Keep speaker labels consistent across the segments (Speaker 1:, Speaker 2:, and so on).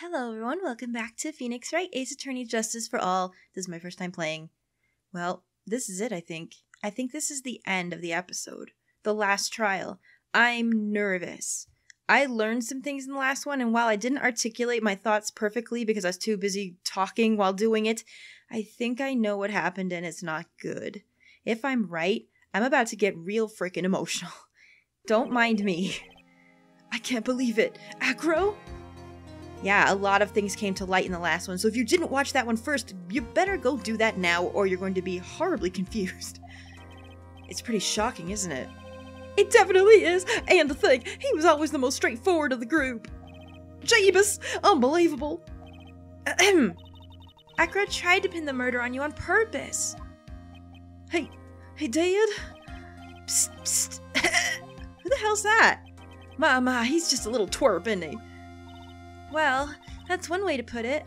Speaker 1: Hello everyone, welcome back to Phoenix Wright, Ace Attorney Justice for All. This is my first time playing. Well, this is it, I think. I think this is the end of the episode. The last trial. I'm nervous. I learned some things in the last one, and while I didn't articulate my thoughts perfectly because I was too busy talking while doing it, I think I know what happened and it's not good. If I'm right, I'm about to get real freaking emotional. Don't mind me. I can't believe it. Acro? Yeah, a lot of things came to light in the last one, so if you didn't watch that one first, you better go do that now or you're going to be horribly confused. It's pretty shocking, isn't it? It definitely is, and to think, he was always the most straightforward of the group. Jeebus! Unbelievable! Ahem. Acro tried to pin the murder on you on purpose. Hey, Dad? Psst, psst. Who the hell's that? My, he's just a little twerp, isn't he? Well, that's one way to put it.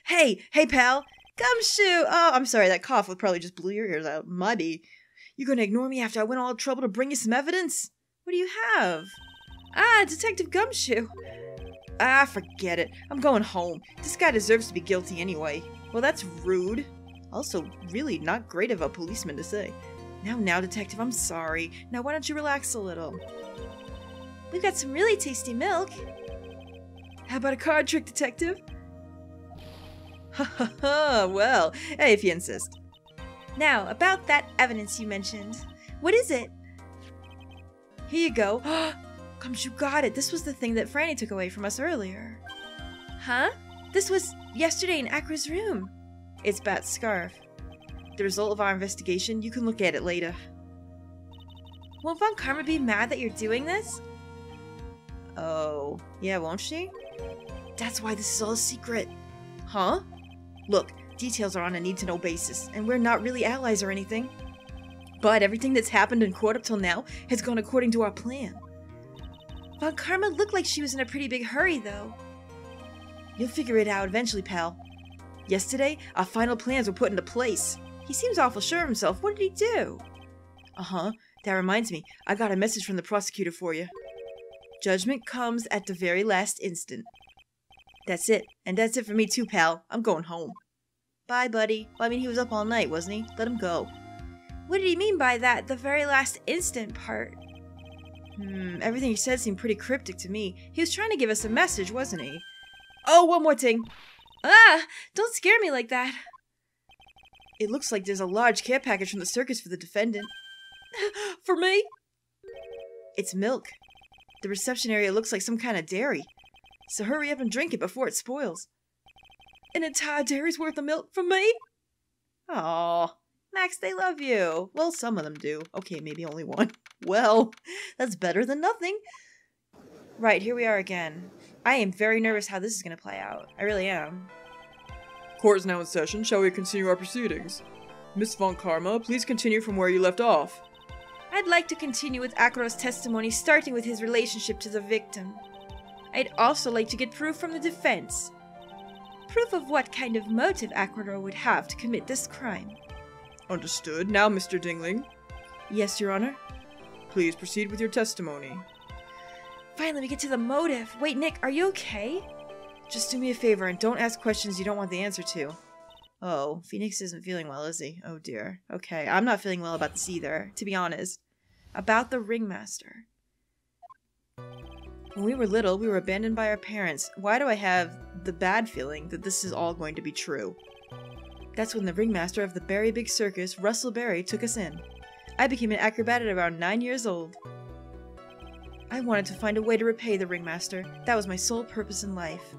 Speaker 1: Hey, pal. Gumshoe! Oh, I'm sorry, that cough would probably just blew your ears out. Muddy. You gonna ignore me after I went all the trouble to bring you some evidence? What do you have? Ah, Detective Gumshoe. Ah, forget it. I'm going home. This guy deserves to be guilty anyway. Well, that's rude. Also, really not great of a policeman to say. Now, Detective, I'm sorry. Now, why don't you relax a little? We've got some really tasty milk. How about a card trick, Detective? Ha ha ha, well, hey, if you insist. Now, about that evidence you mentioned. What is it? Here you go. Comes, you got it. This was the thing that Franny took away from us earlier. Huh? This was yesterday in Acro's room. It's Bat's scarf. The result of our investigation, you can look at it later. Won't Von Karma be mad that you're doing this? Oh, yeah, won't she? That's why this is all a secret. Huh? Look, details are on a need-to-know basis, and we're not really allies or anything. But everything that's happened in court up till now has gone according to our plan. Von Karma looked like she was in a pretty big hurry, though. You'll figure it out eventually, pal. Yesterday, our final plans were put into place. He seems awful sure of himself. What did he do? Uh-huh. That reminds me, I got a message from the prosecutor for you. Judgment comes at the very last instant. That's it. And that's it for me too, pal. I'm going home. Bye, buddy. Well, I mean, he was up all night, wasn't he? Let him go. What did he mean by that, the very last instant part? Everything he said seemed pretty cryptic to me. He was trying to give us a message, wasn't he? Oh, one more thing. Ah! Don't scare me like that. It looks like there's a large care package from the circus for the defendant. For me? It's milk. The reception area looks like some kind of dairy. So hurry up and drink it before it spoils. An entire dairy's worth of milk for me? Aw, Max, they love you. Well, some of them do. Okay, maybe only one. Well, that's better than nothing. Right, here we are again. I am very nervous how this is going to play out. I really am.
Speaker 2: Court is now in session. Shall we continue our proceedings? Miss Von Karma, please continue from where you left off.
Speaker 1: I'd like to continue with Acro's testimony, starting with his relationship to the victim. I'd also like to get proof from the defense. Proof of what kind of motive Acro would have to commit this crime.
Speaker 2: Understood. Now, Mr. Dingling.
Speaker 1: Yes, Your Honor.
Speaker 2: Please proceed with your testimony.
Speaker 1: Finally, we get to the motive. Wait, Nick, are you okay? Just do me a favor and don't ask questions you don't want the answer to. Oh, Phoenix isn't feeling well, is he? Oh dear. Okay, I'm not feeling well about this either, to be honest. About the ringmaster. When we were little, we were abandoned by our parents. Why do I have the bad feeling that this is all going to be true? That's when the ringmaster of the Berry Big Circus, Russell Berry, took us in. I became an acrobat at around 9 years old. I wanted to find a way to repay the ringmaster. That was my sole purpose in life.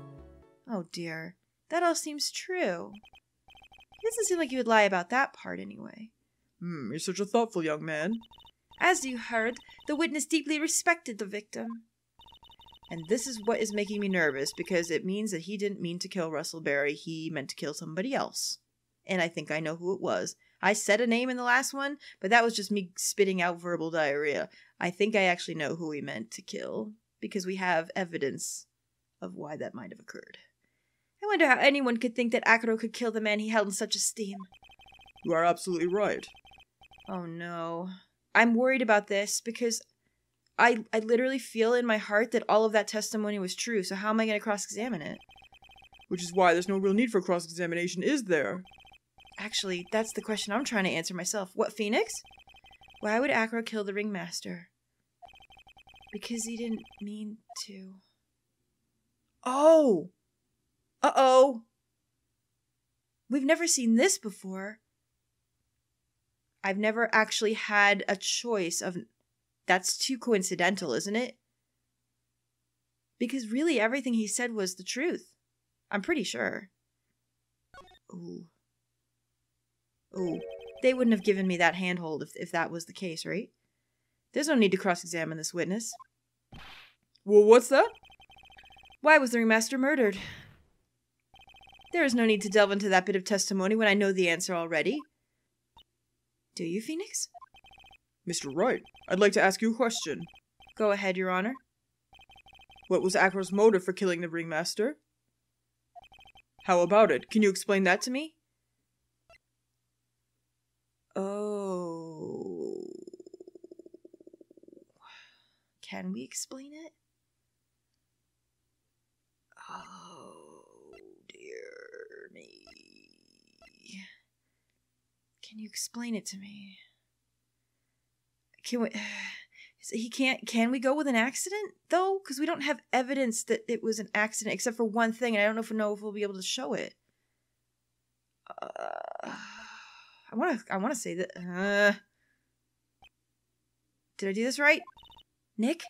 Speaker 1: Oh dear. That all seems true. He doesn't seem like he would lie about that part anyway.
Speaker 2: You're such a thoughtful young man.
Speaker 1: As you heard, the witness deeply respected the victim. And this is what is making me nervous, because it means that he didn't mean to kill Russell Berry, he meant to kill somebody else. And I think I know who it was. I said a name in the last one, but that was just me spitting out verbal diarrhea. I think I actually know who he meant to kill, because we have evidence of why that might have occurred. I wonder how anyone could think that Acro could kill the man he held in such esteem.
Speaker 2: You are absolutely right.
Speaker 1: Oh no. I'm worried about this, because I literally feel in my heart that all of that testimony was true, so how am I going to cross-examine it?
Speaker 2: Which is why there's no real need for cross-examination, is there?
Speaker 1: Actually, that's the question I'm trying to answer myself. What, Phoenix? Why would Acro kill the ringmaster? Because he didn't mean to. Oh! Uh-oh! We've never seen this before. I've never actually had a choice of... That's too coincidental, isn't it? Because really everything he said was the truth. I'm pretty sure. Ooh. Ooh. They wouldn't have given me that handhold if that was the case, right? There's no need to cross-examine this witness.
Speaker 2: Well, what's that?
Speaker 1: Why was the ringmaster murdered? There is no need to delve into that bit of testimony when I know the answer already. Do you, Phoenix?
Speaker 2: Mr. Wright, I'd like to ask you a question.
Speaker 1: Go ahead, Your Honor.
Speaker 2: What was Acro's motive for killing the ringmaster? How about it? Can you explain that to me?
Speaker 1: Oh. Can we explain it? Oh, dear me. Can you explain it to me? Can we go with an accident, though? Because we don't have evidence that it was an accident, except for one thing, and I don't know if we'll be able to show it. I want to say that, did I do this right? Nick?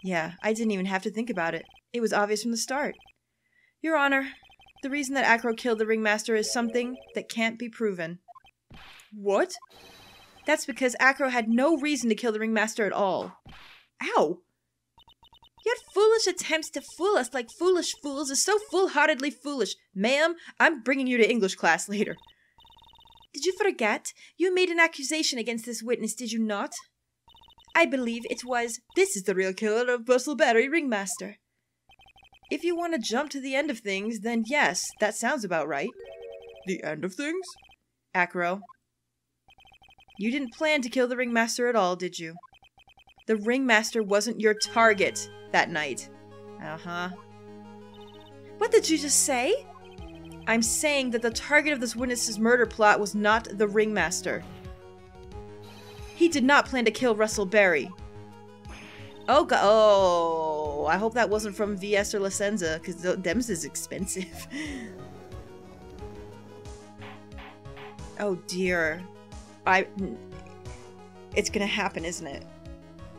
Speaker 1: Yeah, I didn't even have to think about it. It was obvious from the start. Your Honor, the reason that Acro killed the ringmaster is something that can't be proven.
Speaker 2: What?
Speaker 1: That's because Acro had no reason to kill the ringmaster at all. Ow! Your foolish attempts to fool us like foolish fools is so foolhardily foolish. Ma'am, I'm bringing you to English class later. Did you forget? You made an accusation against this witness, did you not? I believe it was, this is the real killer of Bristleberry Ringmaster. If you want to jump to the end of things, then yes, that sounds about right.
Speaker 2: The end of things?
Speaker 1: Acro. You didn't plan to kill the ringmaster at all, did you? The ringmaster wasn't your target that night. Uh-huh. What did you just say? I'm saying that the target of this witness's murder plot was not the ringmaster. He did not plan to kill Russell Berry. Oh, I hope that wasn't from VS or Licenza, because them's is expensive. Oh dear. It's gonna happen, isn't it?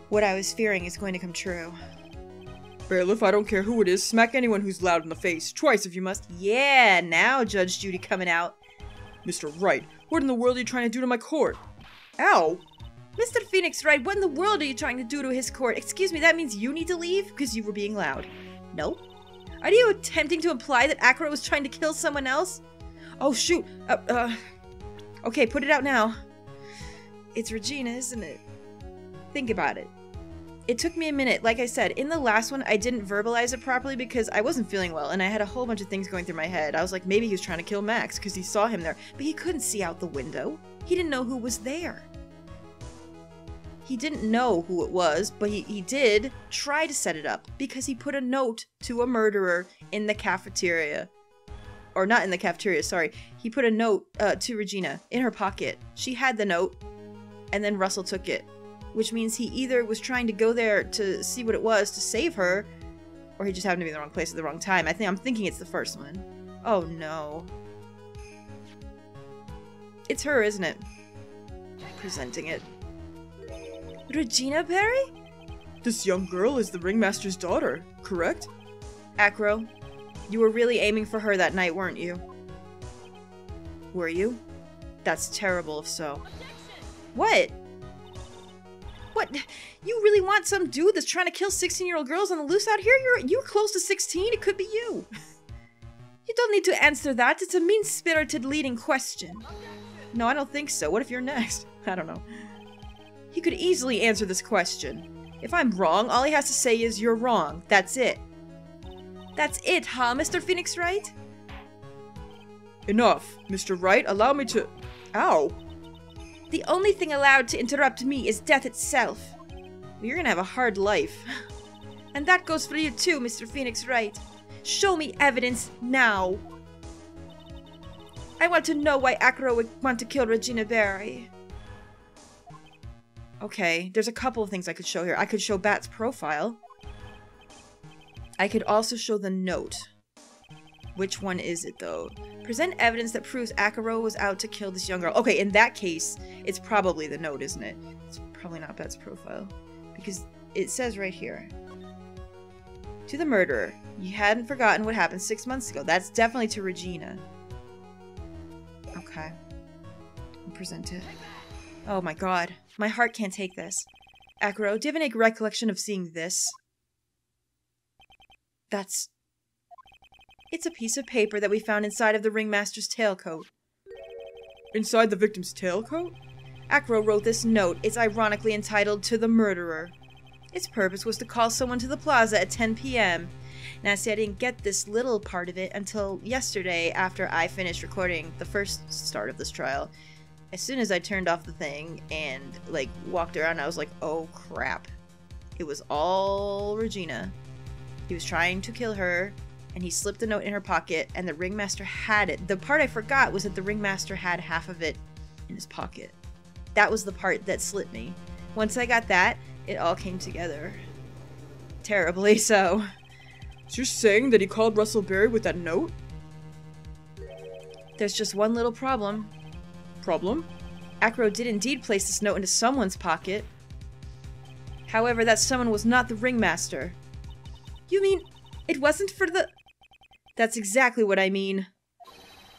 Speaker 1: What I was fearing is going to come true.
Speaker 2: Bailiff, I don't care who it is, smack anyone who's loud in the face, twice if you must.
Speaker 1: Yeah, now Judge Judy coming out.
Speaker 2: Mr. Wright, what in the world are you trying to do to my court? Ow!
Speaker 1: Mr. Phoenix Wright, what in the world are you trying to do to his court? Excuse me, that means you need to leave? Because you were being loud. No? Are you attempting to imply that Acro was trying to kill someone else? Oh, shoot. Okay, put it out now. It's Regina, isn't it? Think about it. It took me a minute. Like I said, in the last one, I didn't verbalize it properly because I wasn't feeling well, and I had a whole bunch of things going through my head. I was like, maybe he was trying to kill Max because he saw him there, but he couldn't see out the window. He didn't know who was there. He didn't know who it was, but he did try to set it up because he put a note to a murderer in the cafeteria. Or not in the cafeteria, sorry. He put a note to Regina in her pocket. She had the note, and then Russell took it. Which means he either was trying to go there to see what it was to save her, or he just happened to be in the wrong place at the wrong time. I'm thinking it's the first one. Oh no. It's her, isn't it? Presenting it. Regina Perry?
Speaker 2: This young girl is the ringmaster's daughter, correct?
Speaker 1: Acro, you were really aiming for her that night, weren't you? Were you? That's terrible if so. What? What? You really want some dude that's trying to kill 16-year-old girls on the loose out here? You're close to 16, it could be you. You don't need to answer that, it's a mean-spirited leading question. No, I don't think so. What if you're next? I don't know. He could easily answer this question. If I'm wrong, all he has to say is, you're wrong. That's it. That's it, huh, Mr. Phoenix Wright?
Speaker 2: Enough. Mr. Wright, allow me to... Ow!
Speaker 1: The only thing allowed to interrupt me is death itself. You're gonna have a hard life. And that goes for you too, Mr. Phoenix Wright. Show me evidence now. I want to know why Acro would want to kill Regina Barry. Okay, there's a couple of things I could show here. I could show Bat's profile. I could also show the note. Which one is it, though? Present evidence that proves Acro was out to kill this young girl. Okay, in that case, it's probably the note, isn't it? It's probably not Bat's profile. Because it says right here. To the murderer. You hadn't forgotten what happened 6 months ago. That's definitely to Regina. Okay. I'll present it. Oh my god. My heart can't take this. Acro, do you have any recollection of seeing this? That's... It's a piece of paper that we found inside of the ringmaster's tailcoat.
Speaker 2: Inside the victim's tailcoat?
Speaker 1: Acro wrote this note. It's ironically entitled, To the Murderer. Its purpose was to call someone to the plaza at 10 p.m. Now, see, I didn't get this little part of it until yesterday after I finished recording the first start of this trial. As soon as I turned off the thing and, like, walked around, I was like, oh crap. It was all Regina. He was trying to kill her, and he slipped a note in her pocket, and the ringmaster had it. The part I forgot was that the ringmaster had half of it in his pocket. That was the part that slipped me. Once I got that, it all came together. Terribly so.
Speaker 2: So you're saying that he called Russell Berry with that note?
Speaker 1: There's just one little problem.
Speaker 2: Problem?
Speaker 1: Acro did indeed place this note into someone's pocket. However, that someone was not the ringmaster. You mean it wasn't for the... That's exactly what I mean.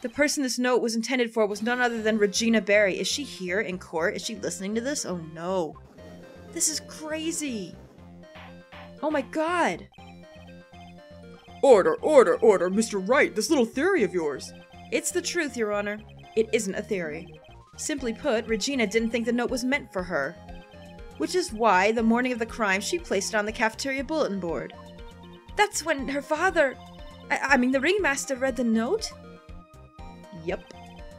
Speaker 1: The person this note was intended for was none other than Regina Barry. Is she here in court? Is she listening to this? Oh no. This is crazy. Oh my god.
Speaker 2: Order, order, order, Mr. Wright, this little theory of yours.
Speaker 1: It's the truth, Your Honor. It isn't a theory. Simply put, Regina didn't think the note was meant for her. Which is why, the morning of the crime, she placed it on the cafeteria bulletin board. That's when her father... I mean, the ringmaster read the note? Yep,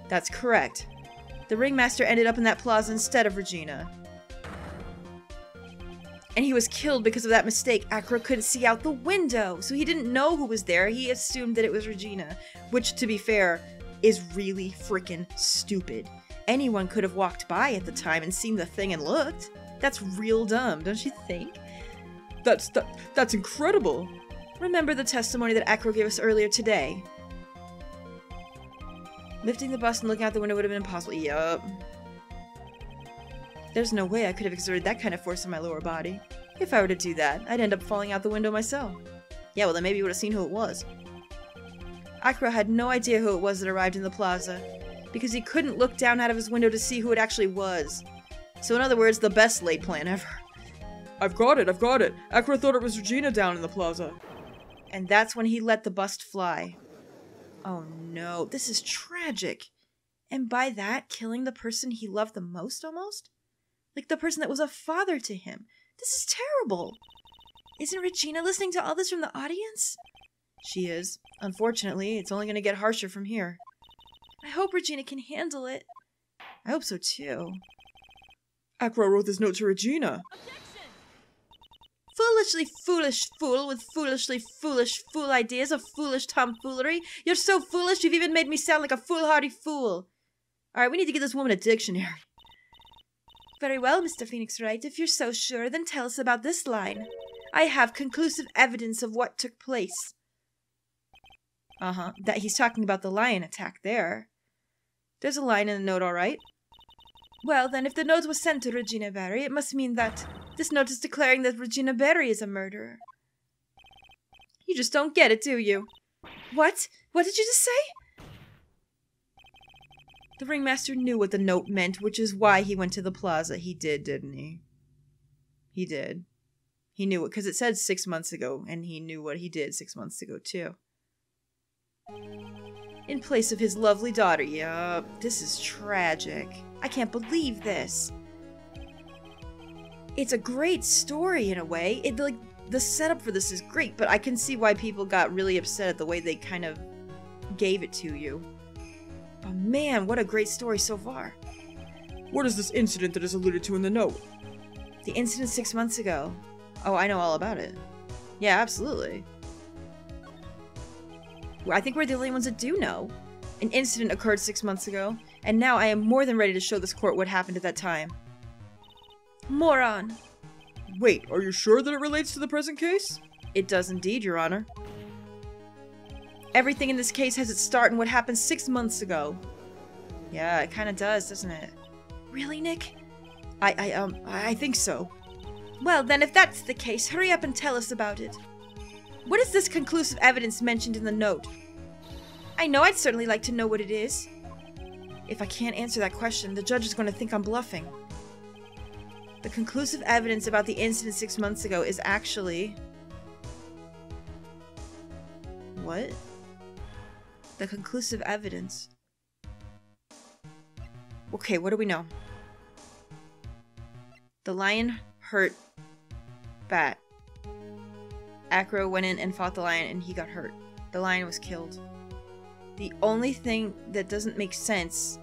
Speaker 1: that's correct. The ringmaster ended up in that plaza instead of Regina. And he was killed because of that mistake. Acro couldn't see out the window, so he didn't know who was there. He assumed that it was Regina, which, to be fair, is really freaking stupid. Anyone could have walked by at the time and seen the thing and looked. That's real dumb, don't you think?
Speaker 2: That's incredible.
Speaker 1: Remember the testimony that Acro gave us earlier today? Lifting the bus and looking out the window would have been impossible. Yup. There's no way I could have exerted that kind of force on my lower body. If I were to do that, I'd end up falling out the window myself. Yeah, well then maybe you would have seen who it was. Acro had no idea who it was that arrived in the plaza, because he couldn't look down out of his window to see who it actually was. So in other words, the best laid plan ever.
Speaker 2: I've got it. Acro thought it was Regina down in the plaza.
Speaker 1: And that's when he let the bust fly. Oh no, this is tragic. And by that, killing the person he loved the most, almost? Like the person that was a father to him. This is terrible. Isn't Regina listening to all this from the audience? She is. Unfortunately, it's only going to get harsher from here. I hope Regina can handle it. I hope so too.
Speaker 2: Acro wrote this note to Regina.
Speaker 1: Foolishly foolish fool with foolishly foolish fool ideas of foolish tomfoolery. You're so foolish you've even made me sound like a foolhardy fool. Alright, we need to get this woman a dictionary. Very well, Mr. Phoenix Wright. If you're so sure, then tell us about this line. I have conclusive evidence of what took place. That he's talking about the lion attack there. There's a line in the note, all right. Well, then, if the note was sent to Regina Barry, it must mean that this note is declaring that Regina Barry is a murderer. You just don't get it, do you? What? What did you just say? The ringmaster knew what the note meant, which is why he went to the plaza. He did, didn't he? He did. He knew it, because it said 6 months ago, and he knew what he did 6 months ago, too. In place of his lovely daughter. Yup, this is tragic. I can't believe this. It's a great story in a way. The setup for this is great, but I can see why people got really upset at the way they kind of gave it to you. Oh man, what a great story so far.
Speaker 2: What is this incident that is alluded to in the note?
Speaker 1: The incident 6 months ago. Oh, I know all about it. Yeah, absolutely. Well, I think we're the only ones that do know. An incident occurred 6 months ago, and now I am more than ready to show this court what happened at that time. Moron!
Speaker 2: Wait, are you sure that it relates to the present case?
Speaker 1: It does indeed, Your Honor. Everything in this case has its start in what happened 6 months ago. Yeah, it kinda does, doesn't it? Really, Nick? I think so. Well, then, if that's the case, hurry up and tell us about it. What is this conclusive evidence mentioned in the note? I know I'd certainly like to know what it is. If I can't answer that question, the judge is going to think I'm bluffing. The conclusive evidence about the incident 6 months ago is actually... What? The conclusive evidence. Okay, what do we know? The lion hurt Bat. Acro went in and fought the lion and he got hurt. The lion was killed. The only thing that doesn't make sense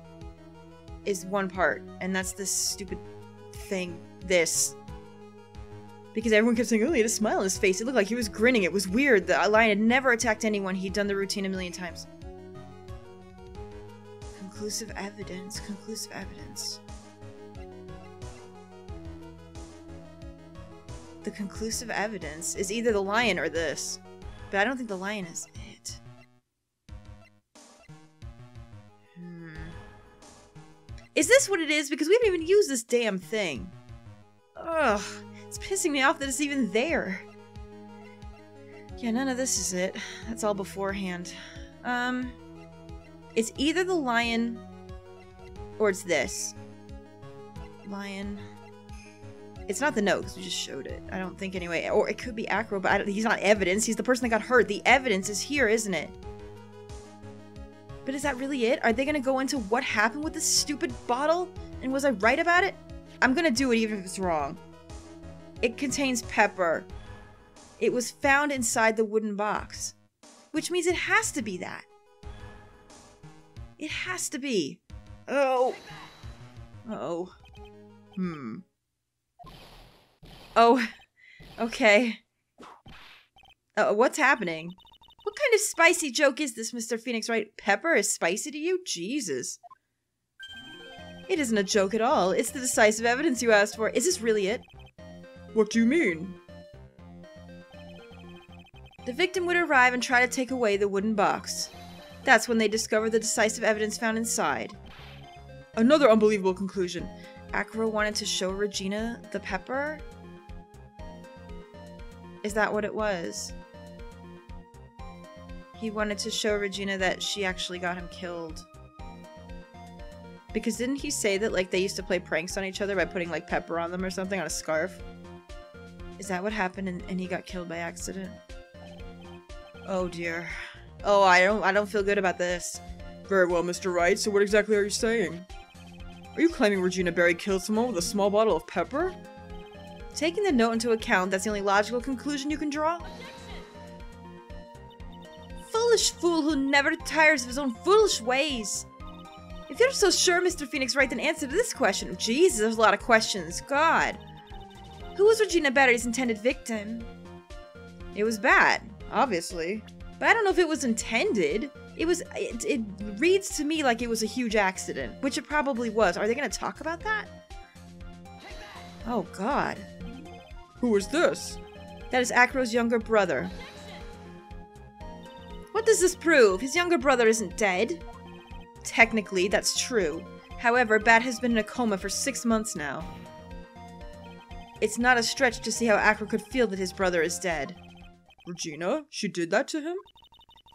Speaker 1: is one part, and that's this stupid thing. This. Because everyone kept saying, oh, he had a smile on his face. It looked like he was grinning. It was weird. The lion had never attacked anyone. He'd done the routine a million times. Conclusive evidence. Conclusive evidence. The conclusive evidence is either the lion or this. But I don't think the lion is it. Is this what it is? Because we haven't even used this damn thing. Ugh. It's pissing me off that it's even there. Yeah, none of this is it. That's all beforehand. It's either the lion or it's this. Lion. It's not the note, because we just showed it. I don't think anyway. Or it could be Acro, but he's not evidence. He's the person that got hurt. The evidence is here, isn't it? But is that really it? Are they going to go into what happened with this stupid bottle? And was I right about it? I'm going to do it even if it's wrong. It contains pepper. It was found inside the wooden box. Which means it has to be that. It has to be. Oh. Oh. Oh. Okay. What's happening? What kind of spicy joke is this, Mr. Phoenix Wright? Pepper is spicy to you? Jesus. It isn't a joke at all. It's the decisive evidence you asked for. Is this really it?
Speaker 2: What do you mean?
Speaker 1: The victim would arrive and try to take away the wooden box. That's when they discover the decisive evidence found inside.
Speaker 2: Another unbelievable conclusion.
Speaker 1: Acro wanted to show Regina the pepper? Is that what it was? He wanted to show Regina that she actually got him killed. Because didn't he say that, like, they used to play pranks on each other by putting, like, pepper on them or something on a scarf? Is that what happened and he got killed by accident? Oh dear. Oh, I don't feel good about this.
Speaker 2: Very well, Mr. Wright, so what exactly are you saying? Are you claiming Regina Berry killed someone with a small bottle of pepper?
Speaker 1: Taking the note into account, that's the only logical conclusion you can draw? Foolish fool who never tires of his own foolish ways. If you're so sure, Mr. Phoenix Wright, then answer to this question. Jesus, there's a lot of questions. God. Who was Regina Berry's intended victim? It was bad, obviously. But I don't know if it was intended. It reads to me like it was a huge accident, which it probably was. Are they going to talk about that? Oh, God.
Speaker 2: Who is this?
Speaker 1: That is Acro's younger brother. What does this prove? His younger brother isn't dead. Technically, that's true. However, Bat has been in a coma for 6 months now. It's not a stretch to see how Acro could feel that his brother is dead.
Speaker 2: Regina? She did that to him?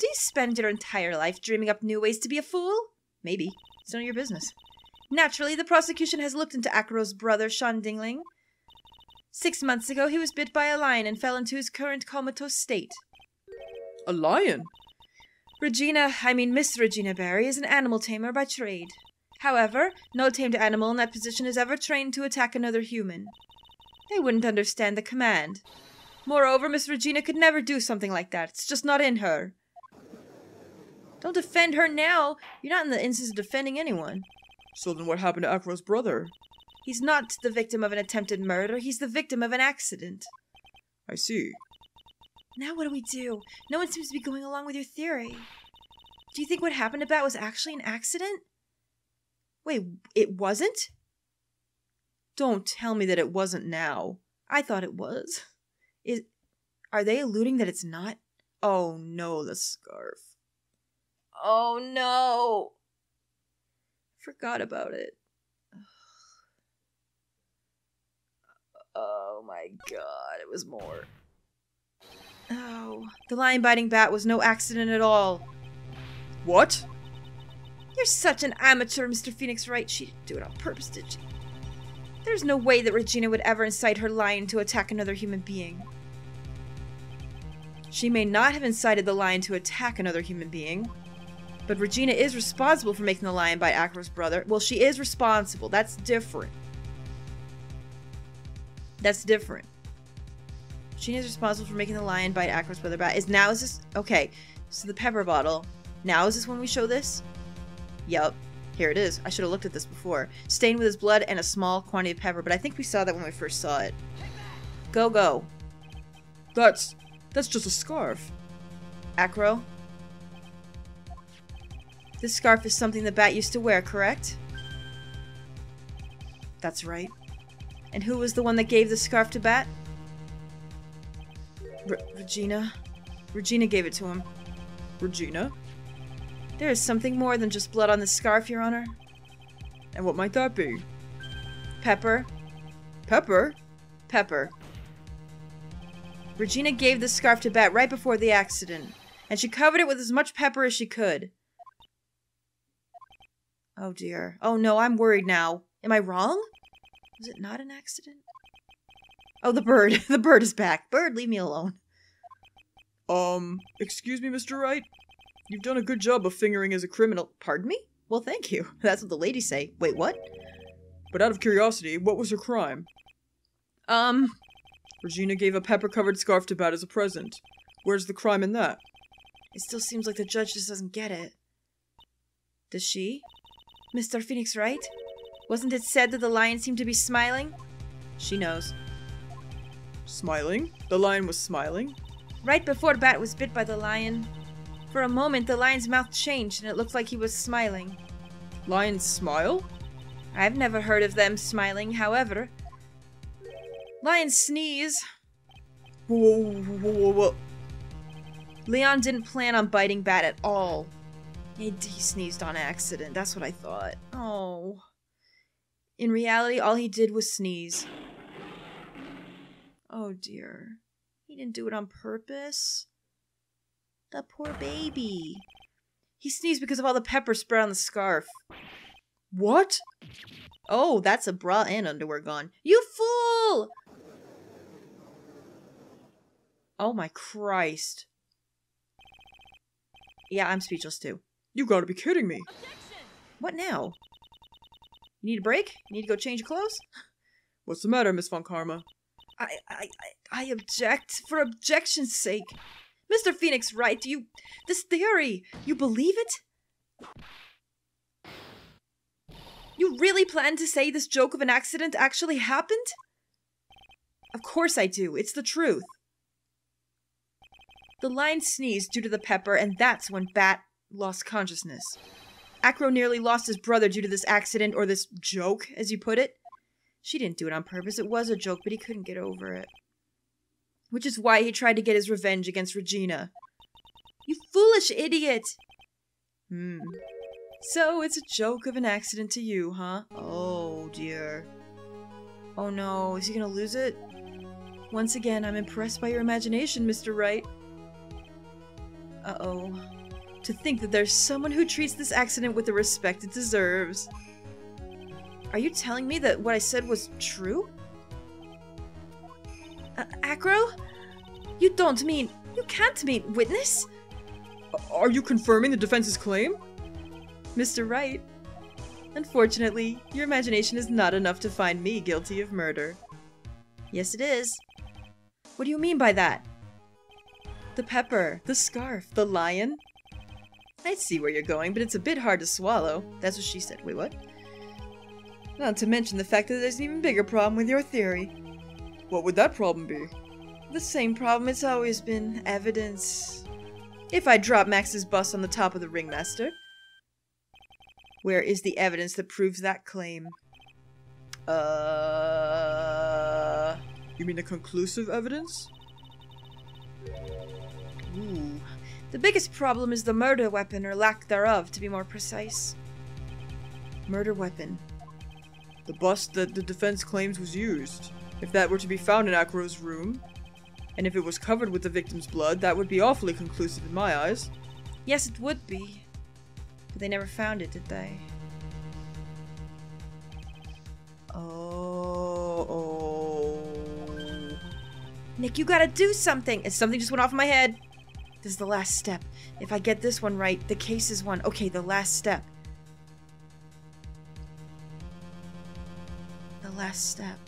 Speaker 1: Do you spend your entire life dreaming up new ways to be a fool? Maybe. It's none of your business. Naturally, the prosecution has looked into Acro's brother, Sean Dingling. 6 months ago, he was bit by a lion and fell into his current comatose state.
Speaker 2: A lion?
Speaker 1: Miss Regina Berry is an animal tamer by trade. However, no tamed animal in that position is ever trained to attack another human. They wouldn't understand the command. Moreover, Miss Regina could never do something like that. It's just not in her. Don't defend her now. You're not in the instance of defending anyone.
Speaker 2: So then what happened to Acro's brother?
Speaker 1: He's not the victim of an attempted murder, he's the victim of an accident.
Speaker 2: I see.
Speaker 1: Now what do? No one seems to be going along with your theory. Do you think what happened to Bat was actually an accident? Wait, it wasn't? Don't tell me that it wasn't now. I thought it was. Are they alluding that it's not? Oh no, the scarf. Oh no! Forgot about it. Oh my god, it was more. Oh, the lion-biting Bat was no accident at all.
Speaker 2: What?
Speaker 1: You're such an amateur, Mr. Phoenix Wright. She didn't do it on purpose, did she? There's no way that Regina would ever incite her lion to attack another human being. She may not have incited the lion to attack another human being, but Regina is responsible for making the lion bite Acro's brother. Well, she is responsible. That's different. That's different. Regina is responsible for making the lion bite Acro's brother. Is this... Okay, so the pepper bottle. Now is this when we show this? Yup. Here it is. I should have looked at this before. Stained with his blood and a small quantity of pepper, but I think we saw that when we first saw it. Go, go.
Speaker 2: That's just a scarf.
Speaker 1: Acro? This scarf is something the Bat used to wear, correct? That's right. And who was the one that gave the scarf to Bat? Regina. Regina gave it to him.
Speaker 2: Regina?
Speaker 1: There is something more than just blood on this scarf, Your Honor.
Speaker 2: And what might that be?
Speaker 1: Pepper.
Speaker 2: Pepper?
Speaker 1: Pepper. Regina gave the scarf to Bat right before the accident, and she covered it with as much pepper as she could. Oh dear. Oh no, I'm worried now. Am I wrong? Was it not an accident? Oh, the bird. The bird is back. Bird, leave me alone.
Speaker 2: Excuse me, Mr. Wright? You've done a good job of fingering as a criminal.
Speaker 1: Pardon me? Well, thank you. That's what the ladies say. Wait, what?
Speaker 2: But out of curiosity, what was her crime? Regina gave a pepper-covered scarf to Bat as a present. Where's the crime in that?
Speaker 1: It still seems like the judge just doesn't get it. Does she? Mr. Phoenix Wright? Wasn't it said that the lion seemed to be smiling? She knows.
Speaker 2: Smiling? The lion was smiling?
Speaker 1: Right before Bat was bit by the lion. For a moment, the lion's mouth changed and it looked like he was smiling.
Speaker 2: Lions smile?
Speaker 1: I've never heard of them smiling, however. Lions sneeze.
Speaker 2: Whoa, whoa, whoa, whoa.
Speaker 1: Leon didn't plan on biting Bat at all. He sneezed on accident, that's what I thought. Oh. In reality, all he did was sneeze. Oh dear. He didn't do it on purpose. The poor baby. He sneezed because of all the pepper spread on the scarf.
Speaker 2: What?
Speaker 1: Oh, that's a bra and underwear gone. You fool! Oh my Christ. Yeah, I'm speechless too.
Speaker 2: You gotta be kidding me.
Speaker 1: Objection! What now? You need a break? You need to go change your clothes?
Speaker 2: What's the matter, Miss Von Karma?
Speaker 1: I object for objection's sake. Mr. Phoenix Wright, this theory, you believe it? You really plan to say this joke of an accident actually happened? Of course I do. It's the truth. The lion sneezed due to the pepper, and that's when Bat lost consciousness. Acro nearly lost his brother due to this accident, or this joke, as you put it. She didn't do it on purpose. It was a joke, but he couldn't get over it. Which is why he tried to get his revenge against Regina. You foolish idiot! So it's a joke of an accident to you, huh? Oh, dear. Oh no, is he gonna lose it? Once again, I'm impressed by your imagination, Mr. Wright. Uh-oh. To think that there's someone who treats this accident with the respect it deserves. Are you telling me that what I said was true? Acro? You can't mean witness?
Speaker 2: Are you confirming the defense's claim?
Speaker 1: Mr. Wright, unfortunately, your imagination is not enough to find me guilty of murder. Yes, it is. What do you mean by that? The pepper, the scarf, the lion. I see where you're going, but it's a bit hard to swallow. That's what she said. Wait, what? Not to mention the fact that there's an even bigger problem with your theory.
Speaker 2: What would that problem be?
Speaker 1: The same problem it's always been. Evidence. If I drop Max's bust on the top of the ringmaster, where is the evidence that proves that claim?
Speaker 2: You mean the conclusive evidence?
Speaker 1: Ooh. The biggest problem is the murder weapon, or lack thereof, to be more precise. Murder weapon.
Speaker 2: The bust that the defense claims was used. If that were to be found in Acro's room, and if it was covered with the victim's blood, that would be awfully conclusive in my eyes.
Speaker 1: Yes, it would be. But they never found it, did they? Oh. Nick, you gotta do something! Something just went off in my head. This is the last step. If I get this one right, the case is won. Okay, the last step. The last step.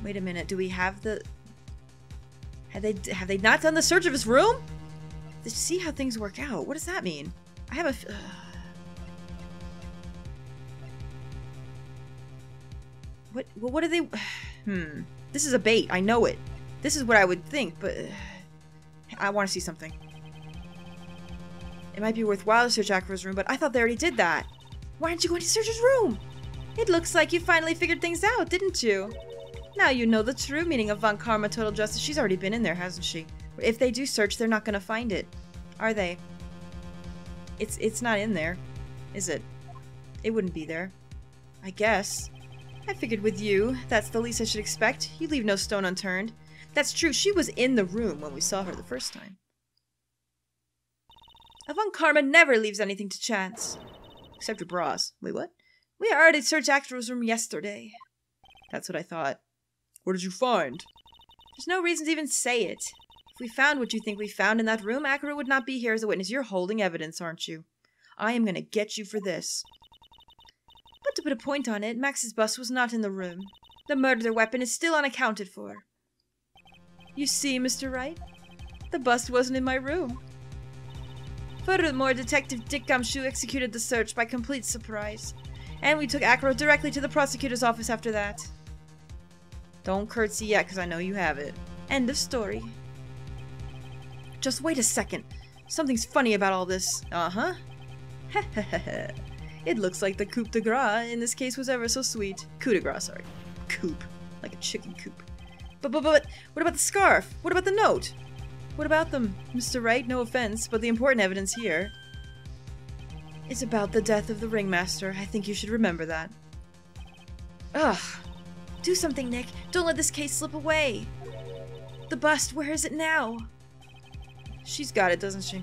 Speaker 1: Wait a minute, do we have the... Have they not done the search of his room? Let's see how things work out. What does that mean? I have a... What are they... This is a bait. I know it. This is what I would think, but... I want to see something. It might be worthwhile to search Acro's room, but I thought they already did that. Why didn't you go into search his room? It looks like you finally figured things out, didn't you? Now you know the true meaning of Von Karma Total Justice. She's already been in there, hasn't she? If they do search, they're not going to find it. Are they? It's not in there, is it? It wouldn't be there. I guess. I figured with you, that's the least I should expect. You leave no stone unturned. That's true, she was in the room when we saw her the first time. Von Karma never leaves anything to chance. Except your bras. Wait, what? We already searched Acro's room yesterday. That's what I thought.
Speaker 2: What did you find?
Speaker 1: There's no reason to even say it. If we found what you think we found in that room, Acro would not be here as a witness. You're holding evidence, aren't you? I am gonna get you for this. But to put a point on it, Max's bust was not in the room. The murder weapon is still unaccounted for. You see, Mr. Wright? The bust wasn't in my room. Furthermore, Detective Dick Gumshoe executed the search by complete surprise. And we took Acro directly to the prosecutor's office after that. Don't curtsy yet, because I know you have it. End of story. Just wait a second. Something's funny about all this. Uh-huh. It looks like the coup de grace in this case was ever so sweet. Coup de grace, sorry. Coop. Like a chicken coop. But what about the scarf? What about the note? What about them, Mr. Wright? No offense, but the important evidence here is about the death of the ringmaster. I think you should remember that. Ugh. Do something, Nick. Don't let this case slip away. The bust, where is it now? She's got it, doesn't she?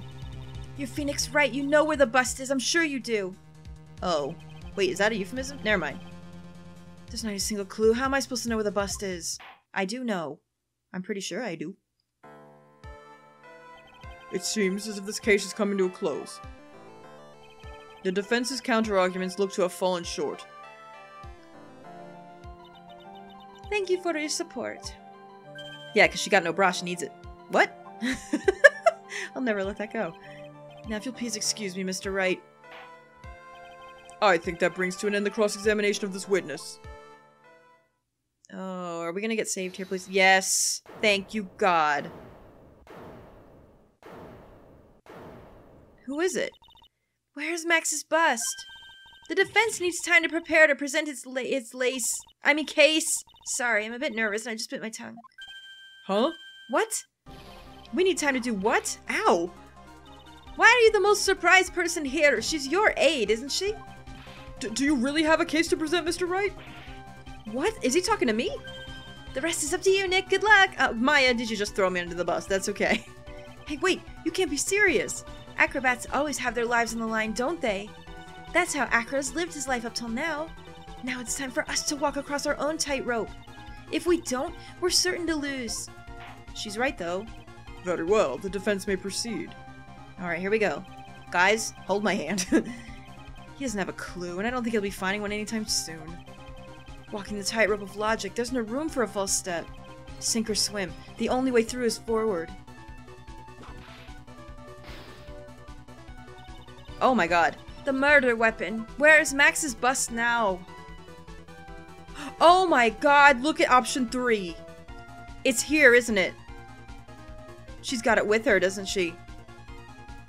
Speaker 1: You're Phoenix Wright. You know where the bust is. I'm sure you do. Oh. Wait, is that a euphemism? Never mind. There's not a single clue. How am I supposed to know where the bust is? I do know. I'm pretty sure I do.
Speaker 2: It seems as if this case is coming to a close. The defense's counter-arguments look to have fallen short.
Speaker 1: Thank you for your support. Yeah, because she got no bra, she needs it. What? I'll never let that go. Now, if you'll please excuse me, Mr. Wright.
Speaker 2: I think that brings to an end the cross-examination of this witness.
Speaker 1: Oh, are we gonna get saved here, please? Yes. Thank you, God. Who is it? Where's Max's bust? The defense needs time to prepare to present its case. Sorry, I'm a bit nervous and I just bit my tongue.
Speaker 2: Huh?
Speaker 1: What? We need time to do what? Ow! Why are you the most surprised person here? She's your aide, isn't she?
Speaker 2: Do you really have a case to present, Mr. Wright?
Speaker 1: What? Is he talking to me? The rest is up to you, Nick. Good luck. Maya, did you just throw me under the bus? That's okay. Hey, wait. You can't be serious. Acrobats always have their lives on the line, don't they? That's how Acro's lived his life up till now. Now it's time for us to walk across our own tightrope. If we don't, we're certain to lose. She's right, though.
Speaker 2: Very well. The defense may proceed.
Speaker 1: Alright, here we go. Guys, hold my hand. He doesn't have a clue, and I don't think he'll be finding one anytime soon. Walking the tightrope of logic, there's no room for a false step. Sink or swim. The only way through is forward. Oh my god. The murder weapon. Where's Max's bust now? Oh my god, look at option 3. It's here, isn't it? She's got it with her, doesn't she?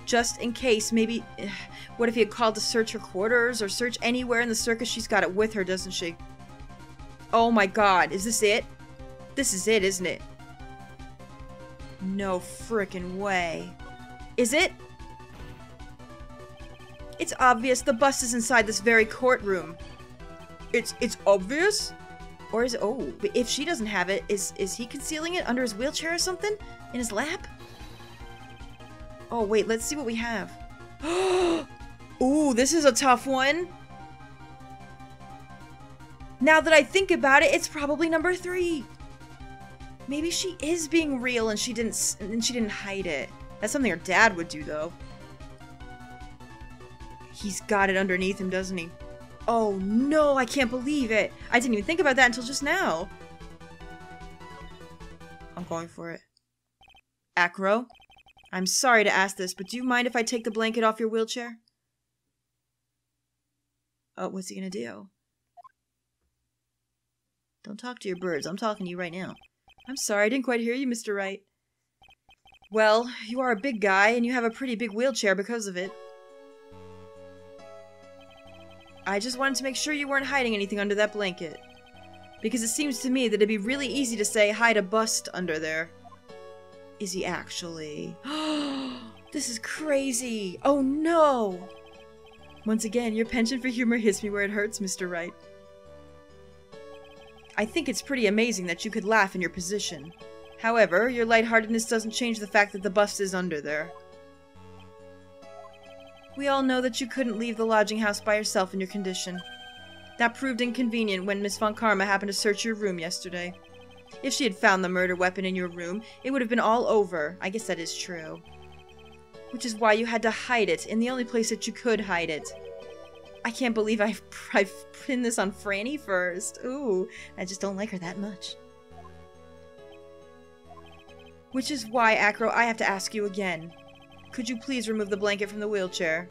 Speaker 1: Just in case, maybe... What if he had called to search her quarters or search anywhere in the circus? She's got it with her, doesn't she? Oh my god, is this it? This is it, isn't it? No frickin' way. Is it? It's obvious the bust is inside this very courtroom.
Speaker 2: It's obvious?
Speaker 1: Or is it... Oh, but if she doesn't have it, is he concealing it under his wheelchair or something? In his lap? Oh, wait, let's see what we have. Ooh, this is a tough one. Now that I think about it, it's probably number 3. Maybe she is being real and she didn't hide it. That's something her dad would do, though. He's got it underneath him, doesn't he? Oh no, I can't believe it. I didn't even think about that until just now. I'm going for it. Acro, I'm sorry to ask this, but do you mind if I take the blanket off your wheelchair? Oh, what's he gonna do? Don't talk to your birds. I'm talking to you right now. I'm sorry, I didn't quite hear you, Mr. Wright. Well, you are a big guy, and you have a pretty big wheelchair because of it. I just wanted to make sure you weren't hiding anything under that blanket. Because it seems to me that it'd be really easy to say, hide a bust under there. Is he actually? This is crazy! Oh no! Once again, your penchant for humor hits me where it hurts, Mr. Wright. I think it's pretty amazing that you could laugh in your position. However, your lightheartedness doesn't change the fact that the bust is under there. We all know that you couldn't leave the lodging house by yourself in your condition. That proved inconvenient when Miss Von Karma happened to search your room yesterday. If she had found the murder weapon in your room, it would have been all over. I guess that is true. Which is why you had to hide it in the only place that you could hide it. I can't believe I've pinned this on Franny first. Ooh, I just don't like her that much. Which is why, Acro, I have to ask you again. Could you please remove the blanket from the wheelchair?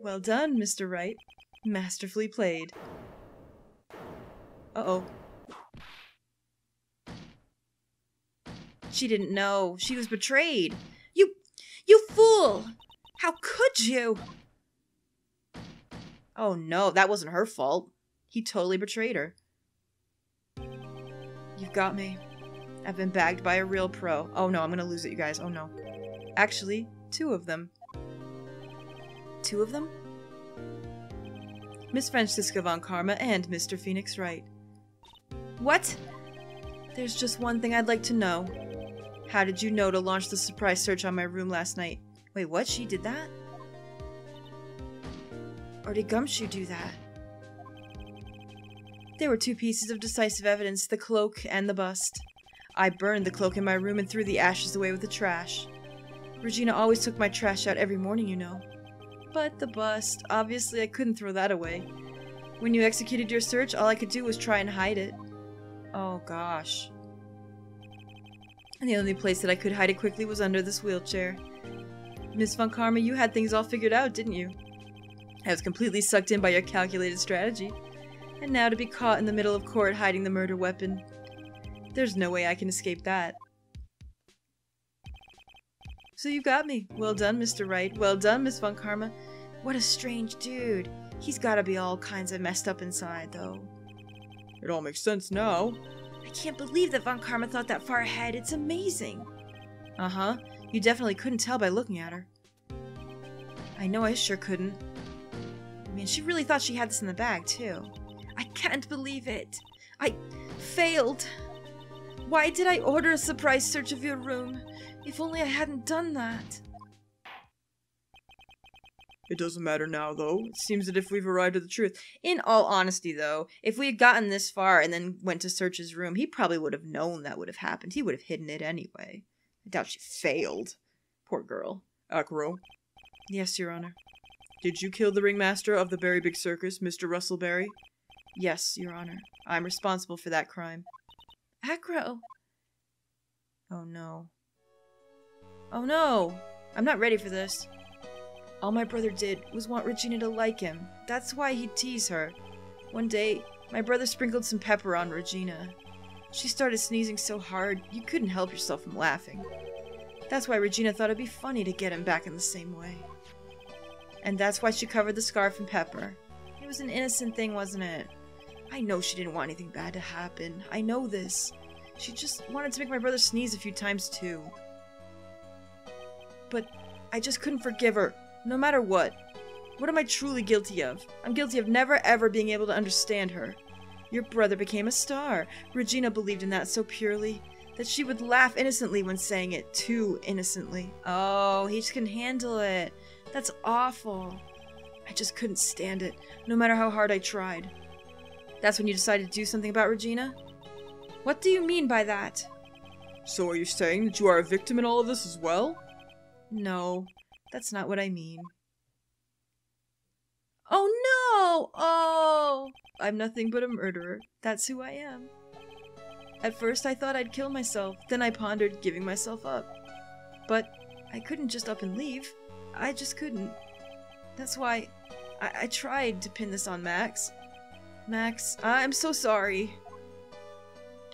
Speaker 1: Well done, Mr. Wright. Masterfully played. Uh-oh. She didn't know. She was betrayed. You fool! How could you? Oh no, that wasn't her fault. He totally betrayed her. You've got me. I've been bagged by a real pro. Oh no, I'm gonna lose it, you guys. Oh no. Actually, 2 of them. 2 of them? Miss Francisca Von Karma and Mr. Phoenix Wright. What? There's just one thing I'd like to know. How did you know to launch the surprise search on my room last night? Wait, what? She did that? Or did Gumshoe do that? There were 2 pieces of decisive evidence, the cloak and the bust. I burned the cloak in my room and threw the ashes away with the trash. Regina always took my trash out every morning, you know. But the bust, obviously I couldn't throw that away. When you executed your search, all I could do was try and hide it. Oh gosh. And the only place that I could hide it quickly was under this wheelchair. Miss Von Karma, you had things all figured out, didn't you? I was completely sucked in by your calculated strategy. And now to be caught in the middle of court hiding the murder weapon. There's no way I can escape that. So you got me. Well done, Mr. Wright. Well done, Miss Von Karma. What a strange dude. He's gotta be all kinds of messed up inside, though.
Speaker 2: It all makes sense now.
Speaker 1: I can't believe that Von Karma thought that far ahead. It's amazing. Uh-huh. You definitely couldn't tell by looking at her. I know I sure couldn't. I mean, she really thought she had this in the bag, too. I can't believe it. I failed. Why did I order a surprise search of your room? If only I hadn't done that.
Speaker 2: It doesn't matter now, though. It seems that if we've arrived at the truth...
Speaker 1: In all honesty, though, if we had gotten this far and then went to search his room, he probably would have known that would have happened. He would have hidden it anyway. I doubt she failed. Poor girl.
Speaker 2: Acro?
Speaker 1: Yes, Your Honor.
Speaker 2: Did you kill the ringmaster of the Berry Big Circus, Mr. Russell Berry?
Speaker 1: Yes, Your Honor. I'm responsible for that crime. Acro! Oh no. Oh no! I'm not ready for this. All my brother did was want Regina to like him. That's why he'd tease her. One day, my brother sprinkled some pepper on Regina. She started sneezing so hard, you couldn't help yourself from laughing. That's why Regina thought it'd be funny to get him back in the same way. And that's why she covered the scarf in pepper. It was an innocent thing, wasn't it? I know she didn't want anything bad to happen. I know this. She just wanted to make my brother sneeze a few times too. But I just couldn't forgive her, no matter what. What am I truly guilty of? I'm guilty of never ever being able to understand her. Your brother became a star. Regina believed in that so purely that she would laugh innocently when saying it, too innocently. Oh, he just couldn't handle it. That's awful. I just couldn't stand it, no matter how hard I tried. That's when you decided to do something about Regina? What do you mean by that?
Speaker 2: So are you saying that you are a victim in all of this as well?
Speaker 1: No, that's not what I mean. Oh no! Oh! I'm nothing but a murderer. That's who I am. At first I thought I'd kill myself, then I pondered giving myself up. But I couldn't just up and leave. I just couldn't. That's why I tried to pin this on Max. Max, I'm so sorry.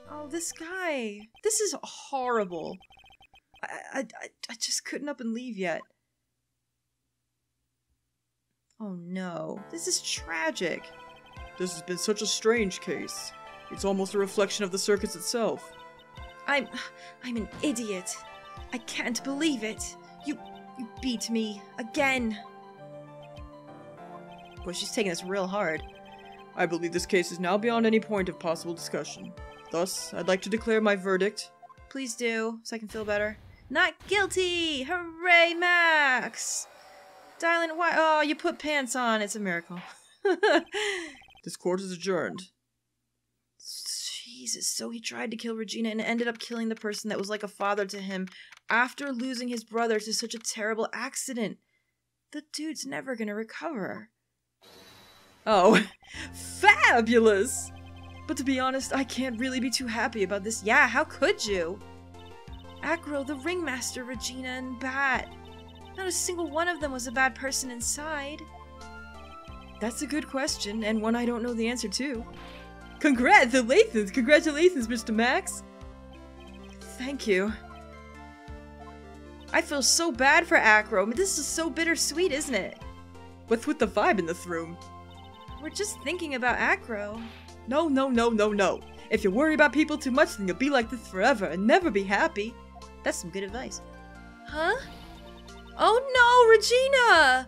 Speaker 1: Oh, this guy. This is horrible. I just couldn't up and leave yet. Oh no, this is tragic.
Speaker 2: This has been such a strange case. It's almost a reflection of the circus itself.
Speaker 1: I'm an idiot. I can't believe it. You beat me again. Boy, she's taking this real hard.
Speaker 2: I believe this case is now beyond any point of possible discussion. Thus, I'd like to declare my verdict.
Speaker 1: Please do, so I can feel better. Not guilty! Hooray, Max! Dylan, why? Oh, you put pants on. It's a miracle.
Speaker 2: This court is adjourned.
Speaker 1: Jesus, so he tried to kill Regina and ended up killing the person that was like a father to him after losing his brother to such a terrible accident. The dude's never gonna recover.
Speaker 2: Oh, fabulous! But to be honest, I can't really be too happy about this.
Speaker 1: Yeah, how could you? Acro, the ringmaster, Regina, and Bat. Not a single one of them was a bad person inside.
Speaker 2: That's a good question, and one I don't know the answer to. Congratulations! Congratulations, Mr. Max!
Speaker 1: Thank you. I feel so bad for Acro. I mean, this is so bittersweet, isn't it?
Speaker 2: What's with the vibe in this room?
Speaker 1: We're just thinking about Acro.
Speaker 2: No. If you worry about people too much, then you'll be like this forever and never be happy.
Speaker 1: That's some good advice. Huh? Oh no, Regina!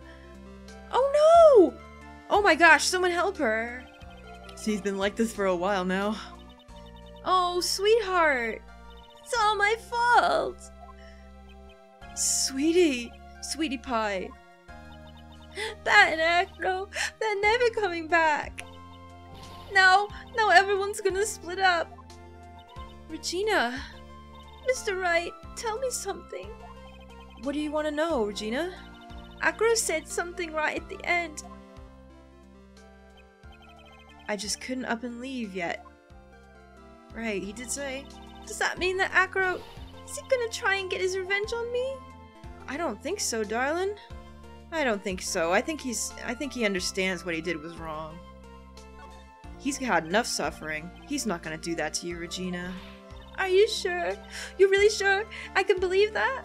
Speaker 1: Oh no! Oh my gosh, someone help her.
Speaker 2: She's been like this for a while now.
Speaker 1: Oh, sweetheart. It's all my fault. Sweetie pie. Bat and Acro, they're never coming back. Now everyone's gonna split up. Regina, Mr. Wright, tell me something. What do you want to know, Regina? Acro said something right at the end. I just couldn't up and leave yet. Right, he did say. Does that mean that Acro... is he gonna try and get his revenge on me? I don't think so, darling. I don't think so. I think he understands what he did was wrong. He's had enough suffering. He's not gonna do that to you, Regina. Are you sure? You're really sure? I can believe that?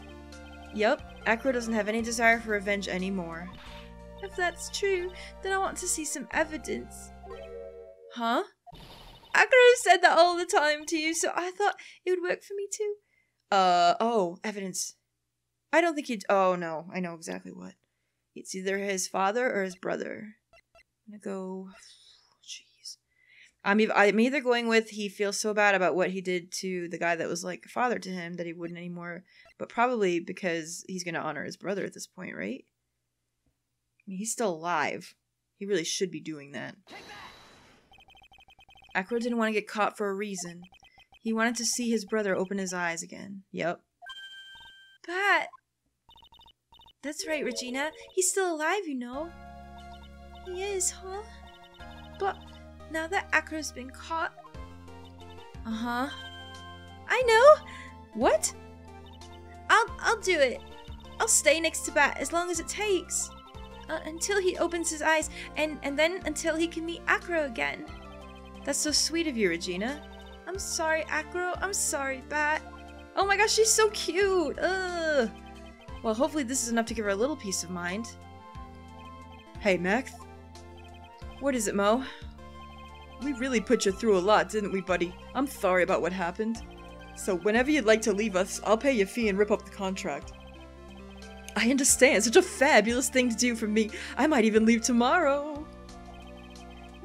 Speaker 1: Yup. Acro doesn't have any desire for revenge anymore. If that's true, then I want to see some evidence. Huh? Acro said that all the time to you, so I thought it would work for me too. Oh, evidence. I don't think he'd... Oh, no. I know exactly what. It's either his father or his brother. I'm gonna go... Jeez. I'm either going with he feels so bad about what he did to the guy that was like a father to him that he wouldn't anymore, but probably because he's gonna honor his brother at this point, right? I mean, he's still alive. He really should be doing that. Acro didn't want to get caught for a reason. He wanted to see his brother open his eyes again. Yep. Pat! That's right, Regina. He's still alive, you know. He is, huh? But now that Acro's been caught... Uh-huh. I know! What? I'll do it. I'll stay next to Bat as long as it takes. Until he opens his eyes, and then until he can meet Acro again. That's so sweet of you, Regina. I'm sorry, Acro. I'm sorry, Bat. Oh my gosh, she's so cute! Ugh! Well, hopefully this is enough to give her a little peace of mind.
Speaker 2: Hey, Max.
Speaker 1: What is it, Mo?
Speaker 2: We really put you through a lot, didn't we, buddy? I'm sorry about what happened. So whenever you'd like to leave us, I'll pay your fee and rip up the contract.
Speaker 1: I understand. Such a fabulous thing to do for me. I might even leave tomorrow.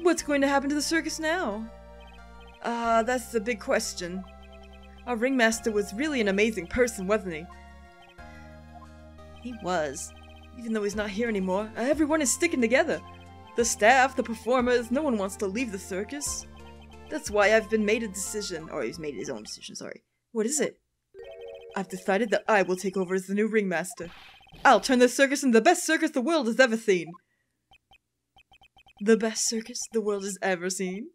Speaker 2: What's going to happen to the circus now? That's the big question. Our ringmaster was really an amazing person, wasn't he?
Speaker 1: He was.
Speaker 2: Even though he's not here anymore, everyone is sticking together. The staff, the performers, no one wants to leave the circus. That's why I've been made a decision. Or he's made his own decision, sorry.
Speaker 1: What is it?
Speaker 2: I've decided that I will take over as the new ringmaster. I'll turn this circus into the best circus the world has ever seen. The best circus the world has ever seen?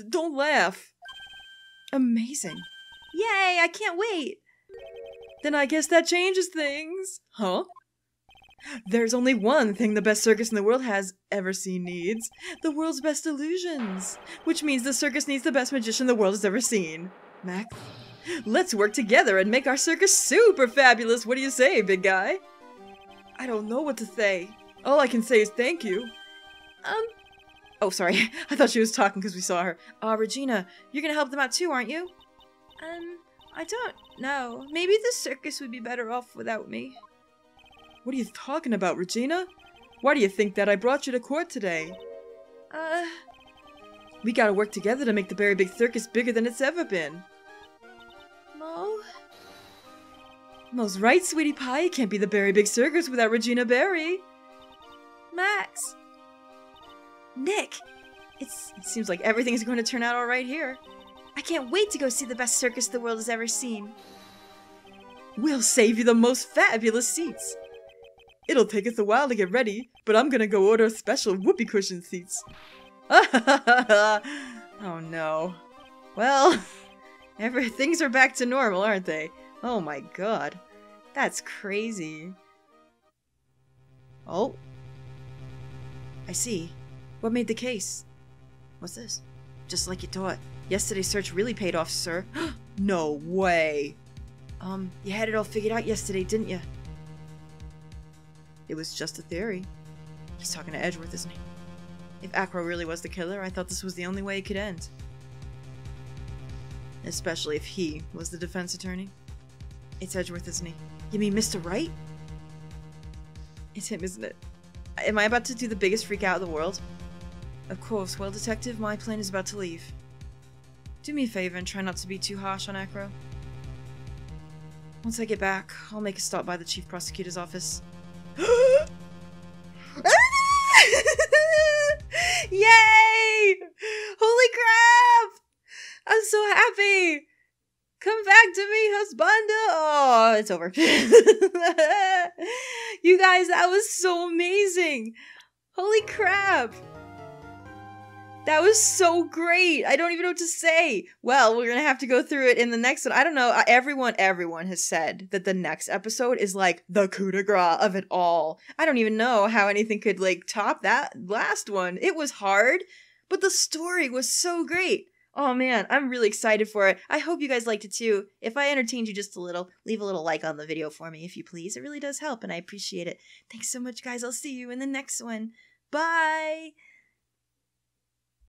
Speaker 2: Don't laugh.
Speaker 1: Amazing. Yay, I can't wait.
Speaker 2: Then I guess that changes things. Huh? There's only one thing the best circus in the world has ever seen needs. The world's best illusions. Which means the circus needs the best magician the world has ever seen. Max, let's work together and make our circus super fabulous. What do you say, big guy? I don't know what to say. All I can say is thank you.
Speaker 1: Oh, sorry. I thought she was talking because we saw her. Regina, you're gonna help them out too, aren't you? I don't know. Maybe the circus would be better off without me.
Speaker 2: What are you talking about, Regina? Why do you think that I brought you to court today? We gotta work together to make the Berry Big Circus bigger than it's ever been.
Speaker 1: Mo?
Speaker 2: Mo's right, sweetie pie. It can't be the Berry Big Circus without Regina Berry.
Speaker 1: Max. Nick. It seems like everything's going to turn out alright here. I can't wait to go see the best circus the world has ever seen.
Speaker 2: We'll save you the most fabulous seats. It'll take us a while to get ready, but I'm gonna go order special whoopee cushion seats.
Speaker 1: Oh no. Well, things are back to normal, aren't they? Oh my god. That's crazy. Oh. I see. What made the case? What's this? Just like you thought. Yesterday's search really paid off, sir.
Speaker 2: No way.
Speaker 1: You had it all figured out yesterday, didn't you? It was just a theory. He's talking to Edgeworth, isn't he? If Acro really was the killer, I thought this was the only way it could end. Especially if he was the defense attorney. It's Edgeworth, isn't he? You mean Mr. Wright? It's him, isn't it? Am I about to do the biggest freak out of the world? Of course. Well, Detective, my plane is about to leave. Do me a favor and try not to be too harsh on Acro. Once I get back, I'll make a stop by the Chief Prosecutor's office. Yay! Holy crap! I'm so happy! Come back to me, husbando! Oh, it's over. You guys, that was so amazing! Holy crap! That was so great! I don't even know what to say! Well, we're gonna have to go through it in the next one. I don't know, everyone has said that the next episode is like the coup de grace of it all. I don't even know how anything could like top that last one. It was hard, but the story was so great. Oh man, I'm really excited for it. I hope you guys liked it too. If I entertained you just a little, leave a little like on the video for me if you please. It really does help and I appreciate it. Thanks so much guys. I'll see you in the next one. Bye!